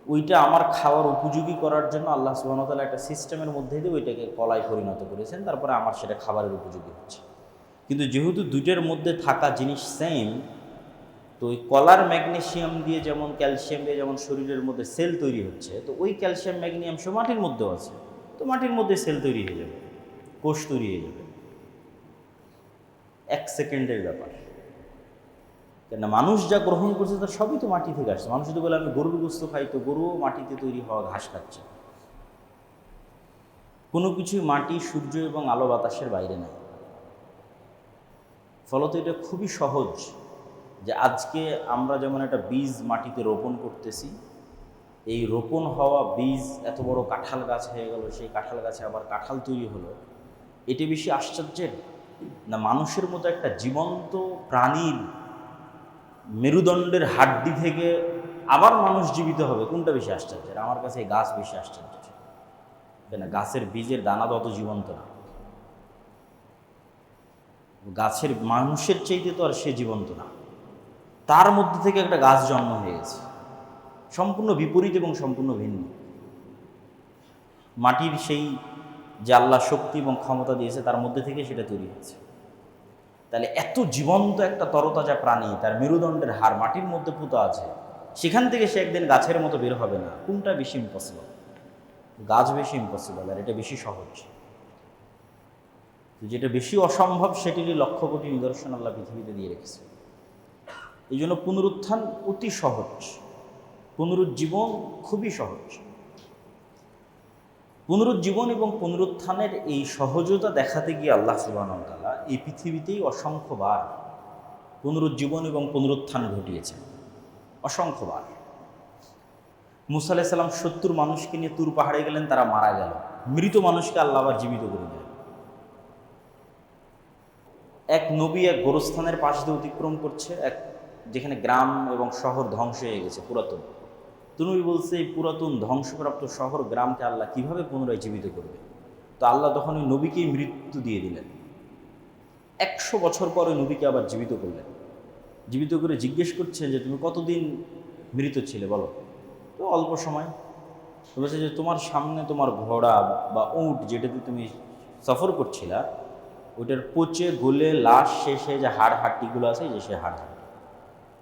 ওইটা আমার খাওয়ার উপযোগী করার জন্য আল্লাহ সুবহানাহু ওয়া তাআলা একটা সিস্টেমের মধ্যে দিয়ে ওইটাকে কলায় পরিণত করেছেন, তারপরে আমার সেটা খাবারের উপযোগী হচ্ছে। কিন্তু যেহেতু দুইটার মধ্যে থাকা জিনিস সেম, তো ওই কলার ম্যাগনেসিয়াম দিয়ে যেমন ক্যালসিয়াম দিয়ে যেমন শরীরের মধ্যে সেল তৈরি হচ্ছে, তো ওই ক্যালসিয়াম ম্যাগনেসিয়াম সব মাটির মধ্যেও আছে, তো মাটির মধ্যে সেল তৈরি হয়ে যাবে, কোষ তৈরি হয়ে যাবে, 1 সেকেন্ডের ব্যাপার। কেন মানুষ যা গ্রহণ করছে তার সবই তো মাটি থেকে আসছে। মানুষ যদি বলে আমি গরুর গোস্ত খাই, তো গরুও মাটিতে তৈরি হওয়া ঘাস খাচ্ছে। কোনো কিছুই মাটি, সূর্য এবং আলো বাতাসের বাইরে নাই। ফলত এটা খুবই সহজ যে আজকে আমরা যেমন একটা বীজ মাটিতে রোপণ করতেছি, এই রোপণ হওয়া বীজ এত বড় কাঁঠাল গাছ হয়ে গেল, সেই কাঁঠাল গাছে আবার কাঁঠাল তৈরি হলো। এটি বেশি আশ্চর্যের না মানুষের মতো একটা জীবন্ত প্রাণীর মেরুদণ্ডের হাড্ডি থেকে আবার মানুষ জীবিত হবে? কোনটা বেশি আশ্চর্যের? আমার কাছে এই গাছ বেশি আশ্চর্যের। কেন গাছের বীজের দানা তো অত জীবন্ত না, গাছের মানুষের চাইতে তো আর সে জীবন্ত না, তার মধ্যে থেকে একটা গাছ জন্ম হয়ে গেছে, সম্পূর্ণ বিপরীত এবং সম্পূর্ণ ভিন্ন। মাটির সেই যে আল্লাহ শক্তি এবং ক্ষমতা দিয়েছে তার মধ্যে থেকে সেটা তৈরি হয়েছে। তাহলে এত জীবন্ত একটা তরতাজা প্রাণী, তার মেরুদণ্ডের হাড় মাটির মধ্যে পুঁতা আছে, সেখান থেকে সে একদিন গাছের মতো বের হবে না? কোনটা বেশি ইম্পসিবল? গাছ বেশি ইম্পসিবল, আর এটা বেশি সহজ। যেটা বেশি অসম্ভব সেটিরই লক্ষ কোটি নিদর্শন আল্লাহ পৃথিবীতে দিয়ে রেখেছে। এই জন্য পুনরুত্থান অতি সহজ, পুনরুজ্জীবন খুবই সহজ। পুনরুজ্জীবন এবং পুনরুত্থানের এই সহজতা দেখাতে গিয়ে আল্লাহ সুবহানাহু ওয়া তাআলা এই পৃথিবীতেই অসংখ্যবার পুনরুজ্জীবন এবং পুনরুত্থান ঘটিয়েছেন, অসংখ্যবার। মুসা আলাইহিস সালাম ৭০ মানুষকে নিয়ে তুর পাহাড়ে গেলেন, তারা মারা গেল, মৃত মানুষকে আল্লাহ আবার জীবিত করে দিলেন। এক নবী এক গোরস্থানের পাশ দিয়ে অতিক্রম করছে, যেখানে গ্রাম এবং শহর ধ্বংস হয়ে গেছে পুরাতন। নবী বলছে এই পুরাতন ধ্বংসপ্রাপ্ত শহর গ্রামকে আল্লাহ কিভাবে পুনরায় জীবিত করবে? তো আল্লাহ তখন ওই নবীকেই মৃত্যু দিয়ে দিলেন। ১০০ বছর পর ওই নবীকে আবার জীবিত করলেন। জীবিত করে জিজ্ঞেস করছেন যে তুমি কতদিন মৃত ছিলে বলো? তো অল্প সময়। তো বলছে যে তোমার সামনে তোমার ঘোড়া বা উট যেটাতে তুমি সফর করছিলা, ওইটার পচে গলে লাশ শেষে যে হাড় হাড্ডিগুলো আছে, যে সে হাড় হাড্ডি।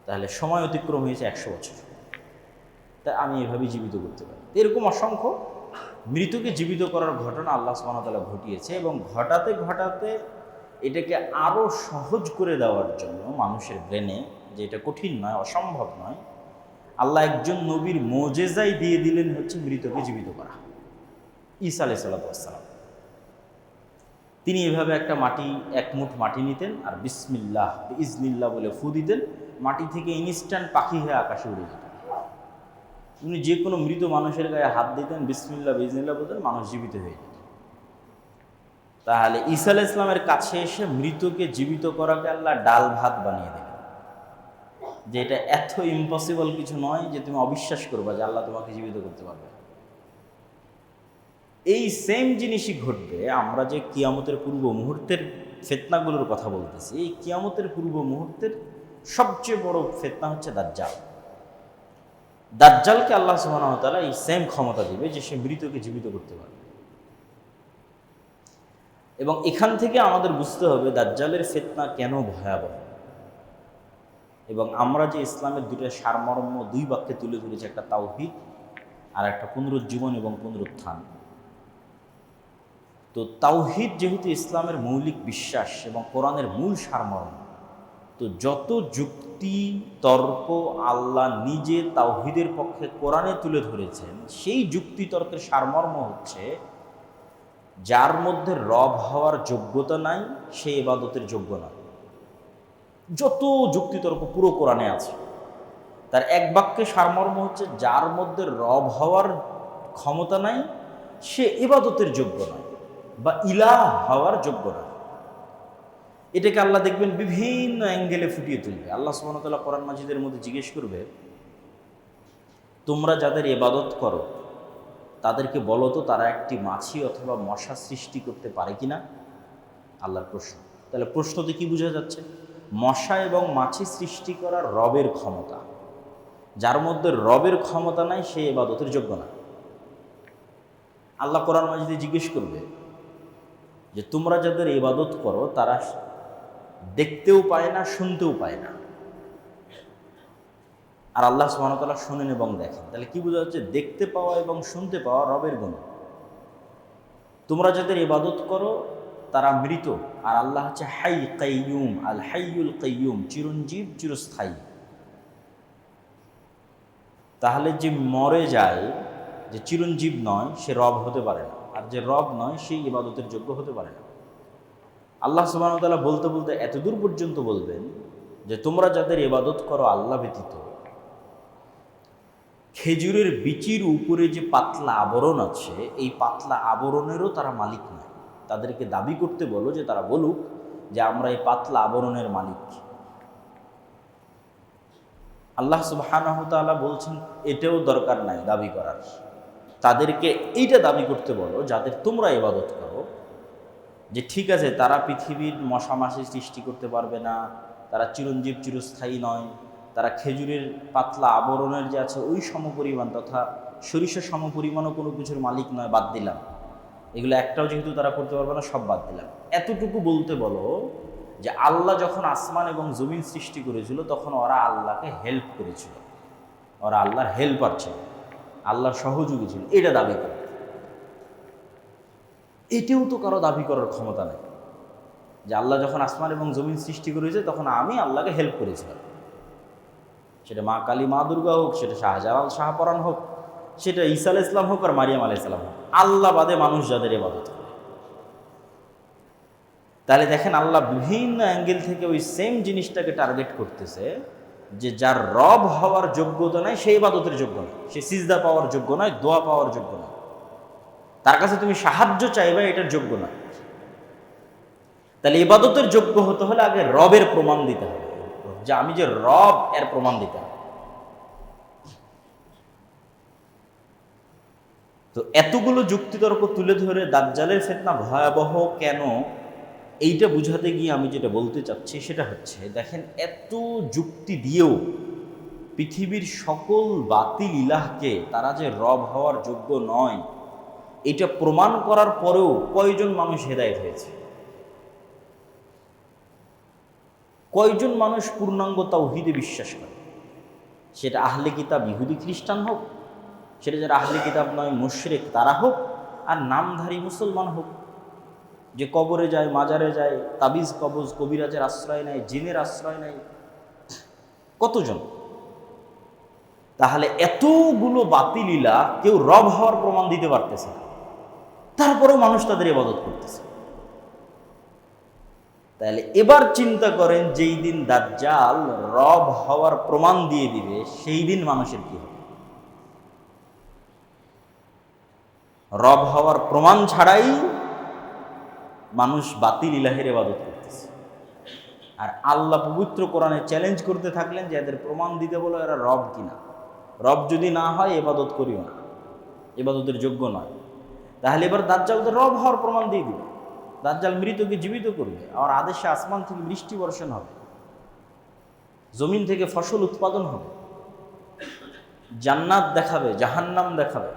তাহলে সময় অতিক্রম হয়েছে ১০০ বছর। তা আমি এভাবেই জীবিত করতে পারি। এরকম অসংখ্য মৃতকে জীবিত করার ঘটনা আল্লাহ সুবহানাহু ওয়া তাআলা ঘটিয়েছে, এবং ঘটাতে ঘটাতে এটাকে আরও সহজ করে দেওয়ার জন্য মানুষের ব্রেনে, যে এটা কঠিন নয়, অসম্ভব নয়, আল্লাহ একজন নবীর মোজেজাই দিয়ে দিলেন হচ্ছে মৃতকে জীবিত করা। ঈসা আলাইহিস সালাম তিনি এভাবে একটা এক মুঠ মাটি নিতেন আর বিসমিল্লাহ ইজনিল্লাহ বলে ফু দিতেন, মাটি থেকে ইনস্ট্যান্ট পাখি হয়ে আকাশে উড়ে যেতেন। উনি যে কোনো মৃত মানুষের গায়ে হাত দিতেন, বিসমিল্লাহ বিজনিল্লাহ বলতেন, মানুষ জীবিত হয়ে যেত। তাহলে ঈসা আলাইহিস সালামের কাছে এসে মৃতকে জীবিত করাকে আল্লাহ ডাল ভাত বানিয়ে দিলেন, যে এটা এত ইম্পসিবল কিছু নয় যে তুমি অবিশ্বাস করবা যে আল্লাহ তোমাকে জীবিত করতে পারবে। এই সেম জিনিসই ঘটবে। আমরা যে কিয়ামতের পূর্ব মুহূর্তের ফিতনাগুলোর কথা বলতেছি, এই কিয়ামতের পূর্ব মুহূর্তের সবচেয়ে বড় ফিতনা হচ্ছে দাজ্জাল। দাজ্জালকে আল্লাহ সুবহানাহু ওয়া তাআলা এই সেম ক্ষমতা দিবে যে সে মৃতকে জীবিত করতে পারবে। এবং এখান থেকে আমাদের বুঝতে হবে দাজ্জালের ফিতনা কেন ভয়াবহ। এবং আমরা যে ইসলামের দুটো সারমর্ম ২ বাক্যে তুলে ধরেছি, একটা তাওহীদ আর একটা পুনরুজ্জীবন এবং পুনরুত্থান। তো তাওহীদ যেহেতু ইসলামের মৌলিক বিশ্বাস এবং কোরআনের মূল সারমর্ম, তো যত যুক্তি তর্ক আল্লাহ নিজে তাওহীদের পক্ষে কোরআনে তুলে ধরেছেন, সেই যুক্তি তর্কের সারমর্ম হচ্ছে যার মধ্যে রব হওয়ার যোগ্যতা নাই সে ইবাদতের যোগ্য নয়। যত যুক্তিতর্ক পুরো কোরআনে আছে, তার এক বাক্যে সারমর্ম হচ্ছে যার মধ্যে রব হওয়ার ক্ষমতা নাই সে ইবাদতের যোগ্য নয় বা ইলাহ হওয়ার যোগ্য নয়। এটাকে আল্লাহ দেখবেন বিভিন্ন অ্যাঙ্গেলে ফুটিয়ে তুলবে। আল্লাহ সুবহানাহু ওয়া তাআলা কোরআন মাজিদের মধ্যে জিজ্ঞেস করবে, তোমরা যাদের ইবাদত করো তাদেরকে বলো তো তারা একটি মাছি অথবা মশা সৃষ্টি করতে পারে কিনা? আল্লাহর প্রশ্ন। তাহলে প্রশ্নতে কি বোঝা যাচ্ছে? মশা এবং মাছি সৃষ্টি করার রবের ক্ষমতা। যার মধ্যে রবের ক্ষমতা নাই সে ইবাদতের যোগ্য না। আল্লাহ কোরআন মাজিদে জিজ্ঞেস করবে যে তোমরা যাদের ইবাদত করো তারা দেখতেও পায় না, শুনতেও পায় না, আর আল্লাহ সুবহানাহু ওয়া তাআলা শুনেন এবং দেখেন। তাহলে কি বোঝা যাচ্ছে? দেখতে পাওয়া এবং শুনতে পাওয়া রবের গুণ। তোমরা যাদের ইবাদত করো তারা মৃত, আর আল্লাহ হচ্ছে হাই কাইয়ুম, আল হাইয়ুল কাইয়ুম, চিরঞ্জীব, চিরস্থায়ী। তাহলে যে মরে যায়, যে চিরঞ্জীব নয়, সে রব হতে পারে না, আর যে রব নয় সে ইবাদতের যোগ্য হতে পারে না। আল্লাহ সুবহানাহু ওয়া তাআলা বলতে বলতে এতদূর পর্যন্ত বলবেন যে তোমরা যাদের ইবাদত করো আল্লাহ ব্যতীত, খেজুরের বিচির উপরে যে পাতলা আবরণ আছে, এই পাতলা আবরণেরও তারা মালিক নয়। তাদেরকে দাবি করতে বলো যে তারা বলুক যে আমরা এই পাতলা আবরণের মালিক। আল্লাহ সুবহানাহু ওয়া তাআলা বলছেন এটাও দরকার নাই দাবি করার। তাদেরকে এইটা দাবি করতে বলো যাদের তোমরা ইবাদত করো, যে ঠিক আছে তারা পৃথিবীর মশা মাছি সৃষ্টি করতে পারবে না, তারা চিরঞ্জীব, চিরস্থায়ী নয়, তারা খেজুরের পাতলা আবরণের যে আছে ওই সমপরিমাণ তথা সরিষা সমপরিমাণও কোনো কিছুর মালিক নয়, বাদ দিলাম। এগুলো একটাও যেহেতু তারা করতে পারবে না, সব বাদ দিলাম। এতটুকু বলতে বলো যে আল্লাহ যখন আসমান এবং জমিন সৃষ্টি করেছিল তখন ওরা আল্লাহকে হেল্প করেছিল, ওরা আল্লাহর হেল্পার ছিল, আল্লাহর সহযোগী ছিল, এটা দাবি করে। এটাও তো কারো দাবি করার ক্ষমতা নেই যে আল্লাহ যখন আসমান এবং জমিন সৃষ্টি করেছে তখন আমি আল্লাহকে হেল্প করেছিলাম। সেটা মা কালী, মা দুর্গা হোক, সেটা শাহজালাল, শাহপরাণ হোক, সেটা ঈসা আলাইহিস সালাম হোক আর মারিয়াম আলাইহিস সালাম হোক, আল্লাহ বাদে মানুষ যাদের ইবাদত করে। তাহলে দেখেন আল্লাহ বিভিন্ন অ্যাঙ্গেল থেকে ওই সেম জিনিসটাকে টার্গেট করতেছে যে যার রব হওয়ার যোগ্যতা নাই সে ইবাদতের যোগ্য নয়, সে সিজদা পাওয়ার যোগ্য নয়, দোয়া পাওয়ার যোগ্য নয়, তার কাছে তুমি সাহায্য চাইবে এটার যোগ্য নয়। তাহলে ইবাদতের যোগ্য হতে হলে আগে রবের প্রমাণ দিতে হবে, যে আমি যে রব এর প্রমাণ দিতে হবে। তো এতগুলো যুক্তিতর্ক তুলে ধরে দাজ্জালের ফিতনা ভয়াবহ কেন, এইটা বুঝাতে গিয়ে আমি যেটা বলতে চাচ্ছি সেটা হচ্ছে, দেখেন এত যুক্তি দিয়েও পৃথিবীর সকল বাতিল ইলাহকে তারা যে রব হওয়ার যোগ্য নয়, এটা প্রমাণ করার পরেও কয়জন মানুষ হেদায়েত হয়েছে? কয়জন মানুষ পূর্ণাঙ্গ তাওহীদে বিশ্বাস করে? সেটা আহলে কিতাব ইহুদি খ্রিস্টান হোক, সেটা যারা আহলে কিতাব নয় মুশরিক তারা হোক, আর নামধারী মুসলমান হোক, যে কবরে যায়, মাজারে যায়, তাবিজ কবজ কবিরাজের আশ্রয় নেয়, জিনের আশ্রয় নেয়, কতজন? তাহলে এতগুলো বাতিলিলা কেউ রব হওয়ার প্রমাণ দিতে পারতেছে না, তারপরেও মানুষ তাদের ইবাদত করতেছে। তাহলে এবার চিন্তা করেন, যেই দিন দাজ্জাল রব হওয়ার প্রমাণ দিয়ে দিবে সেই দিন মানুষের কি হবে? রব হওয়ার প্রমাণ ছাড়াই মানুষ বাতিল ইলাহের ইবাদত করতেছে, আর আল্লাহ পবিত্র কোরআনে চ্যালেঞ্জ করতে থাকলেন যে এদের প্রমাণ দিতে বলো এরা রব কিনা। রব যদি না হয় ইবাদত করিও না, ইবাদতের যোগ্য নয়। তাহলে এবার দাজ্জাল তো রব হওয়ার প্রমাণ দিয়ে দিবে। দাজ্জাল মৃতকে জীবিত করবে, আর আদেশে আসমান থেকে বৃষ্টি বর্ষণ হবে, জমিন থেকে ফসল উৎপাদন হবে, জান্নাত দেখাবে, জাহান্নাম দেখাবে,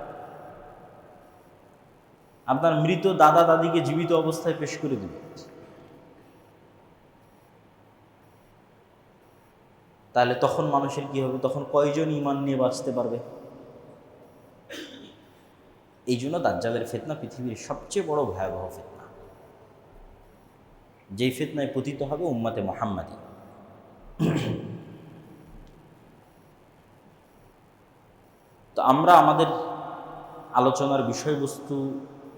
আপনার মৃত দাদা দাদিকে জীবিত অবস্থায় পেশ করে দিবে। তাহলে তখন মানুষের কি হবে? তখন কয়জন ঈমান নিয়ে বাঁচতে পারবে? এই জন্য দাজ্জালের ফিতনা পৃথিবীর সবচেয়ে বড় ভয়াবহ ফিতনা, যেই ফিতনায় পতিত হবে উম্মতে মুহাম্মাদী। তো আমরা আমাদের আলোচনার বিষয়বস্তু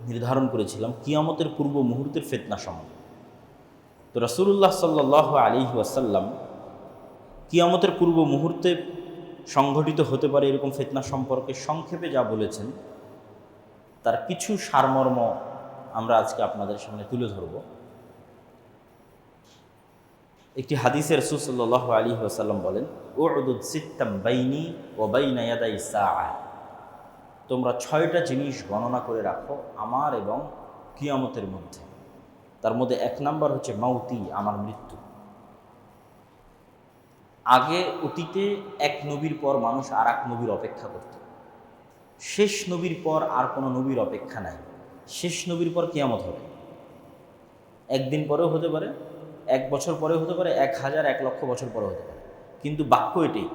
নির্ধারণ করেছিলাম কিয়ামতের পূর্ব মুহূর্তের ফিতনা সম্বন্ধে। তো রাসূলুল্লাহ সাল্লাল্লাহু আলাইহি ওয়াসাল্লাম কিয়ামতের পূর্ব মুহূর্তে সংঘটিত হতে পারে এরকম ফিতনা সম্পর্কে সংক্ষেপে যা বলেছেন তার কিছু সারমর্ম আমরা আজকে আপনাদের সামনে তুলে ধরব। একটি হাদিসে রাসূল সাল্লাল্লাহু আলাইহি ওয়াসাল্লাম বলেন, উ'দুদ সিত্তাম বাইনি ওয়া বাইনা ইয়াদাই সাআ, তোমরা 6টা জিনিস গণনা করে রাখো আমার এবং কিয়ামতের মধ্যে। তার মধ্যে 1 নাম্বার হচ্ছে মাউতি, আমার মৃত্যু। আগে অতীতে এক নবীর পর মানুষ আর এক নবীর অপেক্ষা করত। শেষ নবীর পর আর কোনো নবীর অপেক্ষা নাই। শেষ নবীর পর কিয়ামত হবে, একদিন পরেও হতে পারে, 1 বছর পরেও হতে পারে, 1000 1 লক্ষ বছর পরেও হতে পারে, কিন্তু বাক্য এটাই,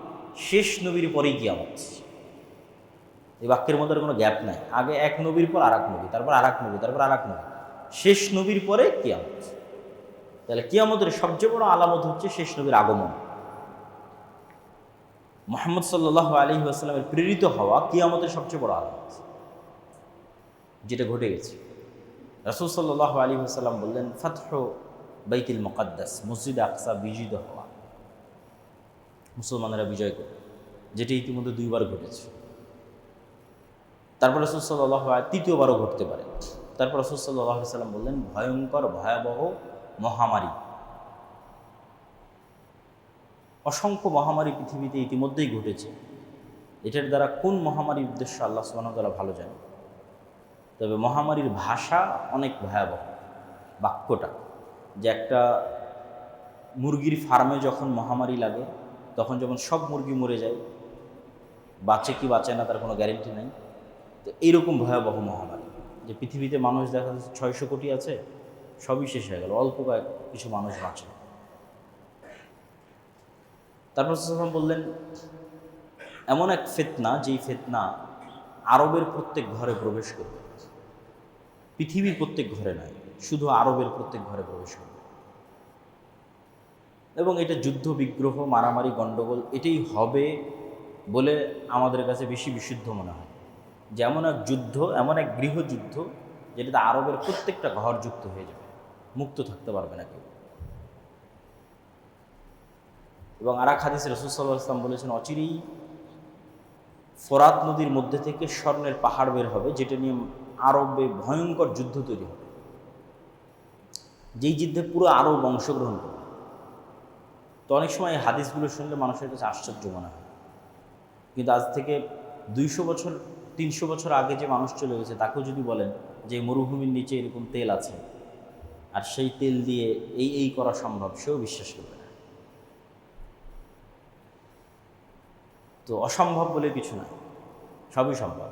শেষ নবীর পরেই কিয়ামত। এই বাক্যের মধ্যে কোনো গ্যাপ নাই। আগে এক নবীর পর আর এক নবী, তারপর আর এক নবী, তারপর আর এক নবী, শেষ নবীর পরে কিয়ামত। তাহলে কিয়ামতের সবচেয়ে বড় আলামত হচ্ছে শেষ নবীর আগমন। মুহাম্মদ সাল্লাল্লাহু আলাইহি ওয়াসাল্লামের প্রেরিত হওয়া কিয়ামতের সবচেয়ে বড় আলামত, যেটা ঘটে গেছে। রাসূল সাল্লাল্লাহু আলাইহি ওয়াসাল্লাম বললেন, ফাতহু বাইতুল মুকাদ্দাস, মসজিদ আকসা বিজয়িত হওয়া, মুসলমানেরা বিজয় করে, যেটি ইতিমধ্যে 2বার ঘটেছে। তারপর রাসূল সাল্লাল্লাহু আলাইহি তৃতীয়বারও ঘটতে পারে। তারপর রাসূল সাল্লাল্লাহু আলাইহি ওয়াসাল্লাম বললেন, ভয়ঙ্কর ভয়াবহ মহামারী, অসংখ্য মহামারী পৃথিবীতে ইতিমধ্যেই ঘটেছে। এটার দ্বারা কোন মহামারীর উদ্দেশ্য আল্লাহ সুবহানাহু ওয়া তাআলা ভালো জানে। তবে মহামারীর ভাষা অনেক ভয়াবহ। বাক্যটা যে একটা মুরগির ফার্মে যখন মহামারী লাগে, তখন যখন সব মুরগি মরে যায়, বাঁচে কি বাঁচে না তার কোনো গ্যারেন্টি নেই। তো এইরকম ভয়াবহ মহামারী, যে পৃথিবীতে মানুষ দেখা যাচ্ছে 600 কোটি আছে, সবই শেষ হয়ে গেল, অল্প কিছু মানুষ বাঁচে। তারপর সাল্লাল্লাহু বললেন, এমন এক ফিতনা, যেই ফিতনা আরবের প্রত্যেক ঘরে প্রবেশ করবে, পৃথিবীর প্রত্যেক ঘরে নয়, শুধু আরবের প্রত্যেক ঘরে প্রবেশ করবে। এবং এটা যুদ্ধ বিগ্রহ, মারামারি, গণ্ডগোল এটাই হবে বলে আমাদের কাছে বেশি বিশুদ্ধ মনে হয়। যে এমন এক যুদ্ধ, এমন এক গৃহযুদ্ধ, যেটাতে আরবের প্রত্যেকটা ঘর যুক্ত হয়ে যাবে, মুক্ত থাকতে পারবে না কেউ। এবং আর এক হাদিসে রাসূল সাল্লাল্লাহু আলাইহি ওয়াসাল্লাম বলেছেন, অচিরেই ফোরাত নদীর মধ্যে থেকে স্বর্ণের পাহাড় বের হবে, যেটা নিয়ে আরবে ভয়ঙ্কর যুদ্ধ তৈরি হবে, যেই যুদ্ধে পুরো আরব অংশগ্রহণ করবে। তো অনেক সময় এই হাদিসগুলো শুনলে মানুষের কাছে আশ্চর্য মনে হয়, কিন্তু আজ থেকে 200 বছর 300 বছর আগে যে মানুষ চলে গেছে, তাকেও যদি বলেন যে মরুভূমির নিচে এরকম তেল আছে আর সেই তেল দিয়ে এই করা সম্ভব, সেও বিশ্বাস করবে না। তো অসম্ভব বলে কিছু নয়, সবই সম্ভব।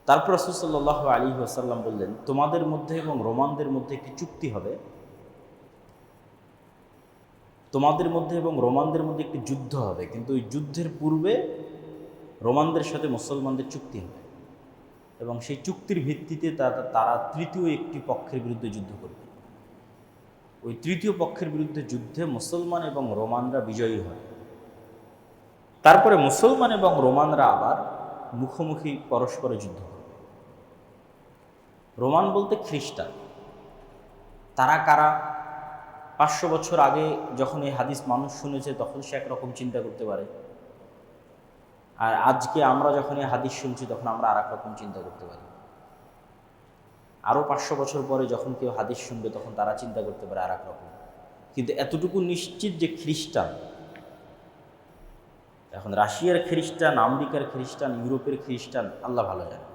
তারপর রাসূল সাল্লাল্লাহু আলাইহি ওয়াসাল্লাম বললেন, তোমাদের মধ্যে এবং রোমানদের মধ্যে একটি চুক্তি হবে, তোমাদের মধ্যে এবং রোমানদের মধ্যে একটি যুদ্ধ হবে, কিন্তু ওই যুদ্ধের পূর্বে রোমানদের সাথে মুসলমানদের চুক্তি হবে, এবং সেই চুক্তির ভিত্তিতে তারা তৃতীয় একটি পক্ষের বিরুদ্ধে যুদ্ধ করবে। ওই তৃতীয় পক্ষের বিরুদ্ধে যুদ্ধে মুসলমান এবং রোমানরা বিজয়ী হয়। তারপরে মুসলমান এবং রোমানরা আবার মুখোমুখি পরস্পরে যুদ্ধ করবে। রোমান বলতে খ্রিস্টান। তারা কারা? 500 বছর আগে যখন এই হাদিস মানুষ শুনেছে, তখন সে একরকম চিন্তা করতে পারে, আর আজকে আমরা যখন এই হাদিস শুনছি, তখন আমরা আর এক রকম চিন্তা করতে পারি। আরও 500 বছর পরে যখন কেউ হাদিস শুনবে, তখন তারা চিন্তা করতে পারে আর এক রকম। কিন্তু এতটুকু নিশ্চিত যে খ্রিস্টান, এখন রাশিয়ার খ্রিস্টান, আমেরিকার খ্রিস্টান, ইউরোপের খ্রিস্টান, আল্লাহ ভালো জানে,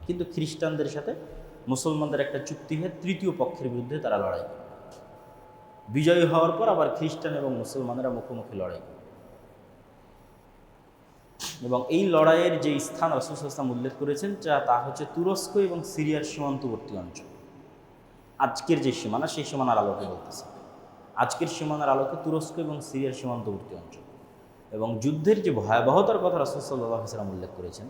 কিন্তু খ্রিস্টানদের সাথে মুসলমানদের একটা চুক্তি হয়, তৃতীয় পক্ষের বিরুদ্ধে তারা লড়াই করে। বিজয়ী হওয়ার পর আবার খ্রিস্টান এবং মুসলমানেরা মুখোমুখি লড়াই করে। এবং এই লড়াইয়ের যে স্থান রাসূল সাল্লাল্লাহু আলাইহি ওয়াসাল্লাম উল্লেখ করেছেন, তা হচ্ছে তুরস্ক এবং সিরিয়ার সীমান্তবর্তী অঞ্চল। আজকের যে সীমানা, সেই সীমানার আলোকে বলতেছে। আজকের সীমানার আলোকে তুরস্ক এবং সিরিয়ার সীমান্তবর্তী অঞ্চল। এবং যুদ্ধের যে ভয়াবহতার কথা রাসূল সাল্লাল্লাহু আলাইহি ওয়াসাল্লাম উল্লেখ করেছেন,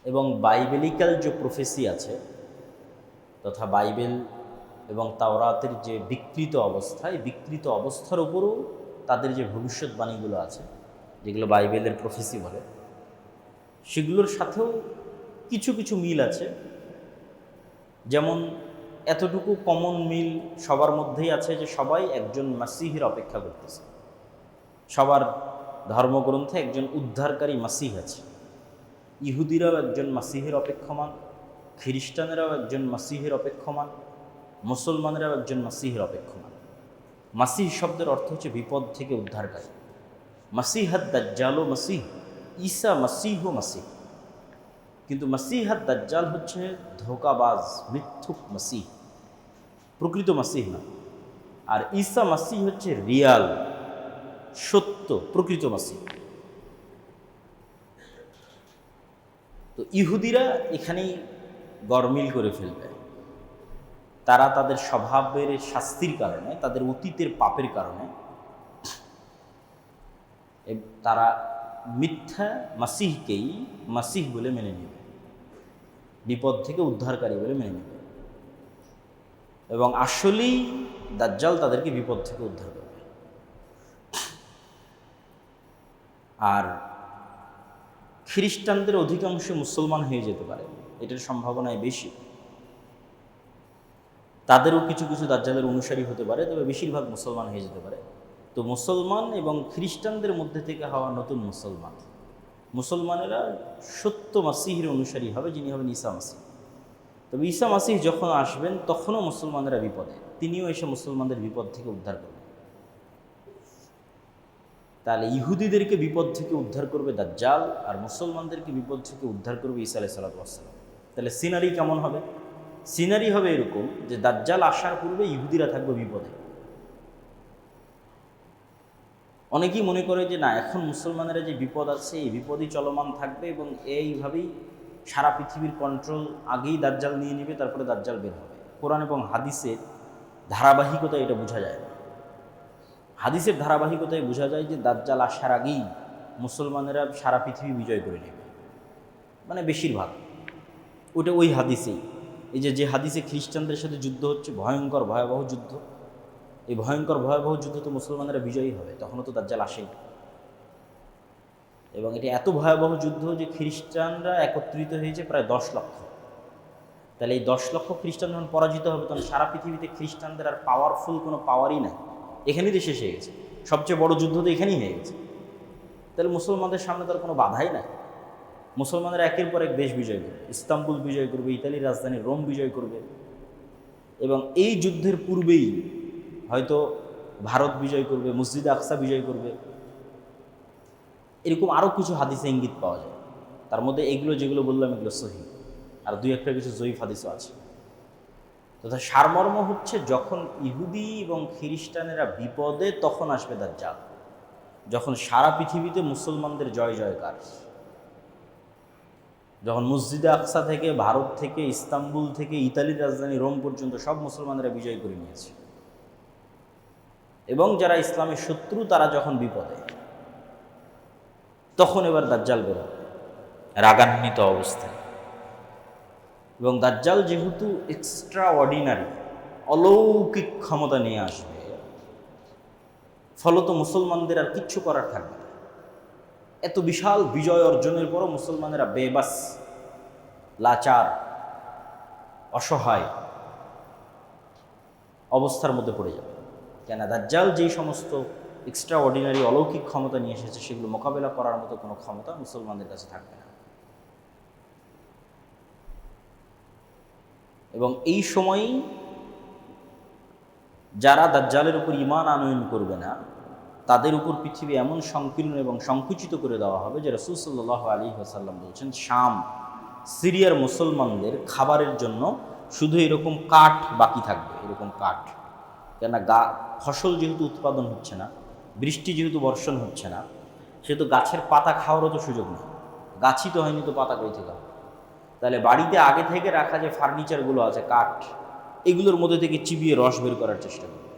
এবং বাইবেলিক্যাল যে প্রফেসি আছে, তথা বাইবেল এবং তাওরাতের যে বিকৃত অবস্থা, এই বিকৃত অবস্থার উপরও তাদের যে ভবিষ্যৎবাণীগুলো আছে, যেগুলো বাইবেলের প্রফেসি বলে, সেগুলোর সাথেও কিছু কিছু মিল আছে। যেমন এতটুকু কমন মিল সবার মধ্যেই আছে যে সবাই একজন মাসিহের অপেক্ষা করতেছে। সবার ধর্মগ্রন্থে একজন উদ্ধারকারী মাসিহ আছে। ইহুদিরাও একজন মাসিহের অপেক্ষমান, খ্রিস্টানেরাও একজন মাসিহের অপেক্ষমান, মুসলমানেরাও একজন মাসিহের অপেক্ষমান। মাসিহ শব্দের অর্থ হচ্ছে বিপদ থেকে উদ্ধারকারী। মাসিহাদ দাজ্জাল ও মাসিহ, ঈসা মাসিহ ও মাসিহ। কিন্তু মাসিহাদ দাজ্জাল হচ্ছে ধোঁকাবাজ, মিথ্যুক মাসিহ, প্রকৃত মাসিহ না। আর ঈসা মাসিহ হচ্ছে রিয়াল, সত্য, প্রকৃত মাসিহ। তো ইহুদিরা এখানেই গরমিল করে ফেলবে। তারা তাদের স্বভাবের শাস্তির কারণে, তাদের অতীতের পাপের কারণে তারা মিথ্যা মাসিহকেই মাসিহ বলে মেনে নেবে, বিপদ থেকে উদ্ধারকারী বলে মেনে নেবে, এবং আসলেই দাজ্জাল তাদেরকে বিপদ থেকে উদ্ধার করবে। আর খ্রিস্টানদের অধিকাংশ মুসলমান হয়ে যেতে পারে, এটার সম্ভাবনাই বেশি। তাদেরও কিছু কিছু দাজ্জালের অনুসারী হতে পারে, তবে বেশিরভাগ মুসলমান হয়ে যেতে পারে। তো মুসলমান এবং খ্রিস্টানদের মধ্যে থেকে হওয়া নতুন মুসলমানেরা সত্য মাসিহের অনুসারী হবে, যিনি হবেন ঈসা মাসিহ। তবে ঈসা মাসিহ যখন আসবেন তখনও মুসলমানেরা বিপদে, তিনিও এসে মুসলমানদের বিপদ থেকে উদ্ধার করবেন। তাহলে ইহুদিদেরকে বিপদ থেকে উদ্ধার করবে দাজ্জাল, আর মুসলমানদেরকে বিপদ থেকে উদ্ধার করবে ঈসা আলাইহিস সালাতু ওয়াস সালাম। তাহলে সিনারি কেমন হবে? সিনারি হবে এরকম যে দাজ্জাল আসার পূর্বে ইহুদিরা থাকবে বিপদে। অনেকেই মনে করে যে না, এখন মুসলমানেরা যে বিপদ আছে এই বিপদই চলমান থাকবে এবং এইভাবেই সারা পৃথিবীর কন্ট্রোল আগেই দাজ্জাল নিয়ে নেবে, তারপরে দাজ্জাল বের হবে। কোরআন এবং হাদিসের ধারাবাহিকতা এটা বোঝা যায় না। হাদিসের ধারাবাহিকতায় বোঝা যায় যে দাজ্জাল আসার আগেই মুসলমানেরা সারা পৃথিবী বিজয় করে নেবে, মানে বেশিরভাগ। ওটা ওই হাদিসেই, এই যে হাদিসে খ্রিস্টানদের সাথে যুদ্ধ হচ্ছে, ভয়ঙ্কর ভয়াবহ যুদ্ধ, এই ভয়ঙ্কর ভয়াবহ যুদ্ধ তো মুসলমানেরা বিজয়ী হবে, তখনও তো দাজ্জাল আসেই। এবং এটি এত ভয়াবহ যুদ্ধ যে খ্রিস্টানরা একত্রিত হয়েছে প্রায় 10 লক্ষ। তাহলে এই 10 লক্ষ খ্রিস্টান যখন পরাজিত হবে, তখন সারা পৃথিবীতে খ্রিস্টানদের আর পাওয়ারফুল কোনো পাওয়ারই নাই, এখানেই তো শেষ হয়ে গেছে। সবচেয়ে বড় যুদ্ধ তো এখানেই হয়ে গেছে। তাহলে মুসলমানদের সামনে তার কোনো বাধাই নাই। মুসলমানরা একের পর এক দেশ বিজয় করবে, ইস্তাম্বুল বিজয় করবে, ইতালির রাজধানী রোম বিজয় করবে, এবং এই যুদ্ধের পূর্বেই হয়তো ভারত বিজয় করবে, মসজিদে আকসা বিজয় করবে। এরকম আরও কিছু হাদিসে ইঙ্গিত পাওয়া যায়। তার মধ্যে এগুলো যেগুলো বললাম এগুলো সহিহ, আর দুই একটা কিছু জয়ীফ হাদিসও আছে। তথা সারমর্ম হচ্ছে, যখন ইহুদি এবং খ্রিস্টানেরা বিপদে তখন আসবে দাজ্জাল, যখন সারা পৃথিবীতে মুসলমানদের জয় জয়কার, যখন মসজিদে আকসা থেকে, ভারত থেকে, ইস্তাম্বুল থেকে, ইতালির রাজধানী রোম পর্যন্ত সব মুসলমানেরা বিজয় করে নিয়েছে, এবং যারা ইসলামের শত্রু তারা যখন বিপদে, তখন এবার দাজ্জাল বের হবে রাগান্বিত অবস্থায়। এবং দাজ্জাল যেহেতু এক্সট্রা অর্ডিনারি, অলৌকিক ক্ষমতা নিয়ে আসবে, ফলত মুসলমানদের আর কিচ্ছু করার থাকবে না। এত বিশাল বিজয় অর্জনের পরও মুসলমানেরা বেবাস, লাচার, অসহায় অবস্থার মধ্যে পড়ে যাবে। কেন? দাজ্জাল যেই সমস্ত এক্সট্রা অর্ডিনারি অলৌকিক ক্ষমতা নিয়ে এসেছে, সেগুলো মোকাবেলা করার মতো কোনো ক্ষমতা মুসলমানদের কাছে থাকবে না। এবং এই সময়ই যারা দাজ্জালের উপর ঈমান আনয়ন করবে না, তাদের উপর পৃথিবী এমন সংকীর্ণ এবং সংকুচিত করে দেওয়া হবে যে রাসূল সাল্লাল্লাহু আলাইহি ওয়াসাল্লাম বলছেন, শাম, সিরিয়ার মুসলমানদের খাবারের জন্য শুধু এরকম কাঠ বাকি থাকবে, এরকম কাঠ। কেন? ফসল যেহেতু উৎপাদন হচ্ছে না, বৃষ্টি যেহেতু বর্ষণ হচ্ছে না, সেহেতু গাছের পাতা খাওয়ারও তো সুযোগ নেই। গাছই তো হয়নি, তো পাতা কই থেকে হবে? তাহলে বাড়িতে আগে থেকে রাখা যে ফার্নিচারগুলো আছে, কাঠ, এগুলোর মধ্যে থেকে চিবিয়ে রস বের করার চেষ্টা করবে।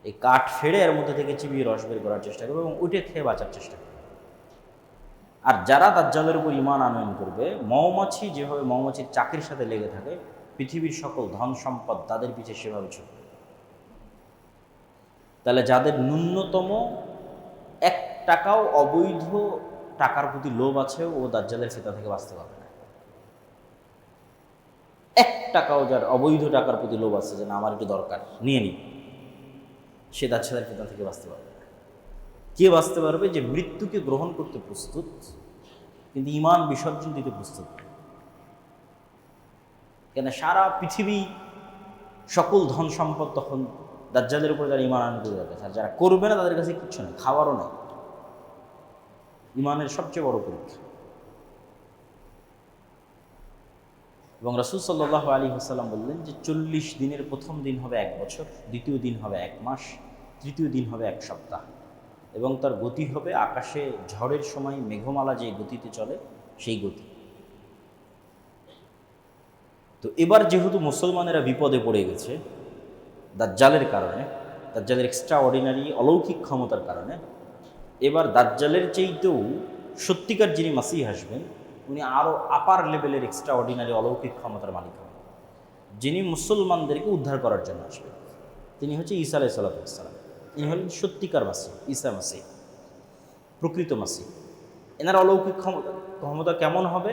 এই কাঠ ফেড়ে এর মধ্যে থেকে চিবিয়ে রস বের করার চেষ্টা করবে এবং উঠে খেয়ে বাঁচার চেষ্টা করবে। আর যারা দাজ্জালের উপর ঈমান আনয়ন করবে, মৌমাছি যেভাবে মৌমাছির চাকের সাথে লেগে থাকে, পৃথিবীর সকল ধন সম্পদ তাদের পিছে সেভাবে ছুটবে। তাহলে যাদের ন্যূনতম 1 টাকাও অবৈধ টাকার প্রতি লোভ আছে, ও দাজ্জালের ফিতনা থেকে বাঁচতে পারবে না। 1 টাকাও যার অবৈধ টাকার প্রতি লোভ আছে, যে না আমার একটু দরকার, নিয়ে নিই, সে দাজ্জালের ফিতনা থেকে বাঁচতে পারবে না। কে বাঁচতে পারবে? যে মৃত্যুকে গ্রহণ করতে প্রস্তুত, কিন্তু ঈমান বিসর্জন দিতে প্রস্তুত। কেন? সারা পৃথিবী সকল ধন সম্পদ তখন দাজ্জালের উপর যারা ঈমান আনয়ন করে যাবে, আর যারা করবে না তাদের কাছে কিচ্ছু নেই, খাবারও নেই। ঈমানের সবচেয়ে বড় পরীক্ষা। এবং রাসূল সাল্লাল্লাহু আলাইহি ওয়াসাল্লাম বললেন যে 40 দিনের প্রথম দিন হবে 1 বছর, দ্বিতীয় দিন হবে 1 মাস, তৃতীয় দিন হবে 1 সপ্তাহ, এবং তার গতি হবে আকাশে ঝড়ের সময় মেঘমালা যে গতিতে চলে সেই গতি। তো এবার যেহেতু মুসলমানেরা বিপদে পড়ে গেছে দাজ্জালের কারণে, দাজ্জালের এক্সট্রা অর্ডিনারি অলৌকিক ক্ষমতার কারণে, এবার দাজ্জালের চেয়েতেও সত্যিকার যিনি মাসিহ আসবেন উনি আরও আপার লেভেলের এক্সট্রা অর্ডিনারি অলৌকিক ক্ষমতার মালিক হবেন, যিনি মুসলমানদেরকে উদ্ধার করার জন্য আসবেন। তিনি হচ্ছে ঈসা আলাইহিস সালাম। ইনি হলেন সত্যিকার মাসিহ, ঈসা মাসিহ, প্রকৃত মাসিহ। এনার অলৌকিক ক্ষমতা কেমন হবে?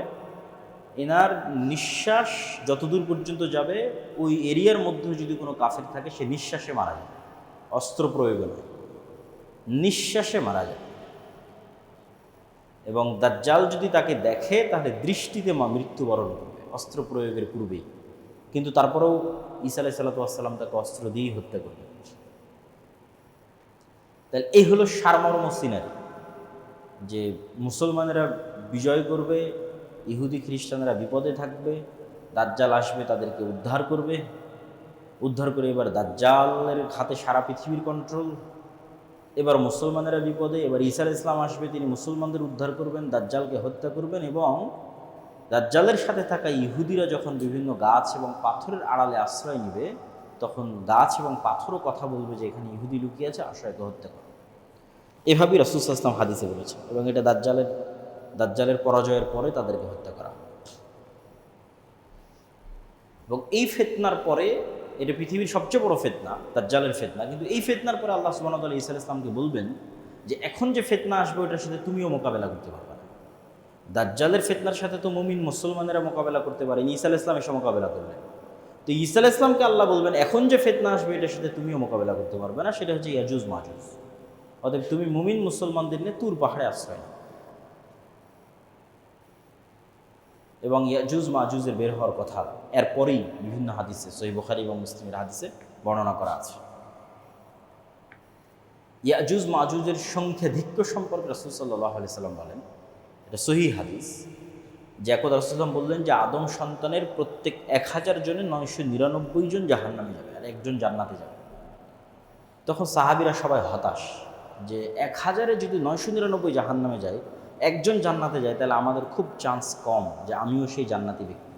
এনার নিঃশ্বাস যতদূর পর্যন্ত যাবে ওই এরিয়ার মধ্যে যদি কোনো কাফের থাকে সে নিঃশ্বাসে মারা যাবে, অস্ত্র প্রয়োগে নয়, নিঃশ্বাসে মারা যাবে। এবং দাজ্জাল যদি তাকে দেখে তাহলে দৃষ্টিতে মৃত্যুবরণ করবে অস্ত্র প্রয়োগের পূর্বেই, কিন্তু তারপরেও ঈসা আলাইহিস সালাম তাকে অস্ত্র দিয়েই হত্যা করবে। তাহলে এই হলো সারমর্ম সিনারি, যে মুসলমানেরা বিজয় করবে, ইহুদি খ্রিস্টানরা বিপদে থাকবে, দাজ্জাল আসবে তাদেরকে উদ্ধার করবে, উদ্ধার করে এবার দাজ্জালের হাতে সারা পৃথিবীর কন্ট্রোল। এবার মুসলমানেরা বিপদে, এবার ঈসা আলাইহিস সালাম আসবে, তিনি মুসলমানদের উদ্ধার করবেন, দাজ্জালকে হত্যা করবেন, এবং দাজ্জালের সাথে থাকা ইহুদিরা যখন বিভিন্ন গাছ এবং পাথরের আড়ালে আশ্রয় নেবে তখন গাছ এবং পাথরও কথা বলবে যে এখানে ইহুদি লুকিয়ে আছে, আসো একে হত্যা করো। এভাবেই রাসূল সাল্লাল্লাহু আলাইহি ওয়াসাল্লাম হাদিসে বলেছেন, এবং এটা দাজ্জালের পরাজয়ের পরে তাদেরকে হত্যা করা হবে। এবং এই ফিতনার পরে, এটা পৃথিবীর সবচেয়ে বড় ফিতনা, দাজ্জালের ফিতনা, কিন্তু এই ফিতনার পরে আল্লাহ সুবহানাহু ওয়া তাআলা ঈসা আলাইহিস সালামকে বলবেন যে এখন যে ফিতনা আসবে ওটার সাথে তুমিও মোকাবেলা করতে পারবে না। দাজ্জালের ফিতনার সাথে তো মুমিন মুসলমানেরা মোকাবেলা করতে পারেনি, ঈসা আলাইহিস সালাম এসে মোকাবেলা করলেন। তো ঈসা আলাইহিস সালামকে আল্লাহ বলবেন এখন যে ফিতনা আসবে এটার সাথে তুমিও মোকাবেলা করতে পারবে না, সেটা হচ্ছে ইয়াজুজ মাজুজ। অতএব তুমি মুমিন মুসলমানদের নিয়ে তুর পাহাড়ে আশ্রয় নাও। এবং ইয়াজুজ মাজুজের বের হওয়ার কথা এরপরেই বিভিন্ন হাদিসে, সহিহ বুখারী এবং মুসলিমের হাদিসে বর্ণনা করা আছে। ইয়াজুজ মাজুজের সংখ্যাধিক্য সম্পর্কে রাসূল সাল্লাল্লাহু আলাইহি সাল্লাম বলেন, এটা সহিহ হাদিস, যে একদা রাসূল সাল্লাল্লাহু বললেন যে আদম সন্তানের প্রত্যেক 1000 জনে 999 জন জাহান্নামে যাবে আর একজন জান্নাতে যাবে। তখন সাহাবীরা সবাই হতাশ যে 1000-এ যদি 999 জাহান্নামে যায়, একজন জান্নাতে যায়, তাহলে আমাদের খুব চান্স কম যে আমিও সেই জান্নাতি ব্যক্তি,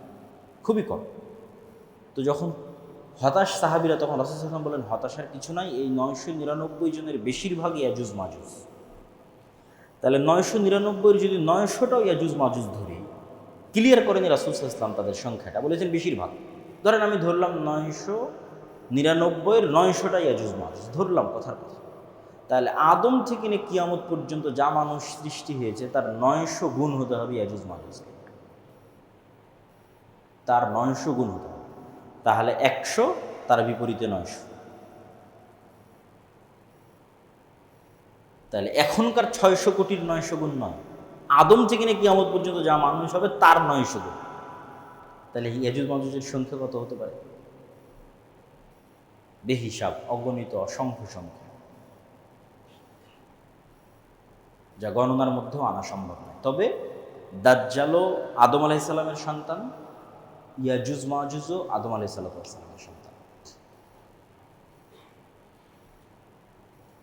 খুবই কম। তো যখন হতাশ সাহাবীরা, তখন রাসূল সাল্লাল্লাহু আলাইহি ওয়াসাল্লাম বলেন হতাশার কিছু নাই, এই 999 জনের বেশিরভাগই ইয়াজুজ মাজুজ। তাহলে 999-এর যদি 900টাও ইয়াজুজ মাজুজ ধরি, ক্লিয়ার করেনি রাসূল সাল্লাল্লাহু আলাইহি ওয়াসাল্লাম তাদের সংখ্যাটা, বলেছেন বেশিরভাগ। ধরেন আমি ধরলাম 999-এর 900টা ইয়াজুজ মাজুজ ধরলাম, কথার কথা। তাহলে আদম থেকে নিয়ে কিয়ামত পর্যন্ত যা মানুষ সৃষ্টি হয়েছে তার 900 গুণ হতে হবে ইয়াজুজ মাজুজকে, তার 900 গুণ হতে হবে। তাহলে 100, তার বিপরীতে 900। তাহলে এখনকার 600 কোটির 900 গুণ নয়, আদম থেকে নিয়ে কিয়ামত পর্যন্ত যা মানুষ হবে তার 900 গুণ। তাহলে ইয়াজুজ মাজুজের সংখ্যা কত হতে পারে? বেহিসাব, অগণিত, অসংখ্য সংখ্যা, যা গণনার মধ্যেও আনা সম্ভব নয়। তবে দাজ্জালও আদম আলাইহিস সালামের সন্তান, ইয়াজুজ মাজুজও আদম আলাইহিস সালামের সন্তান।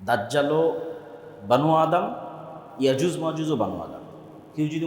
দাজ্জালও বানু আদম, ইয়াজুজ মাজুজও বানু আদম। কেউ যদি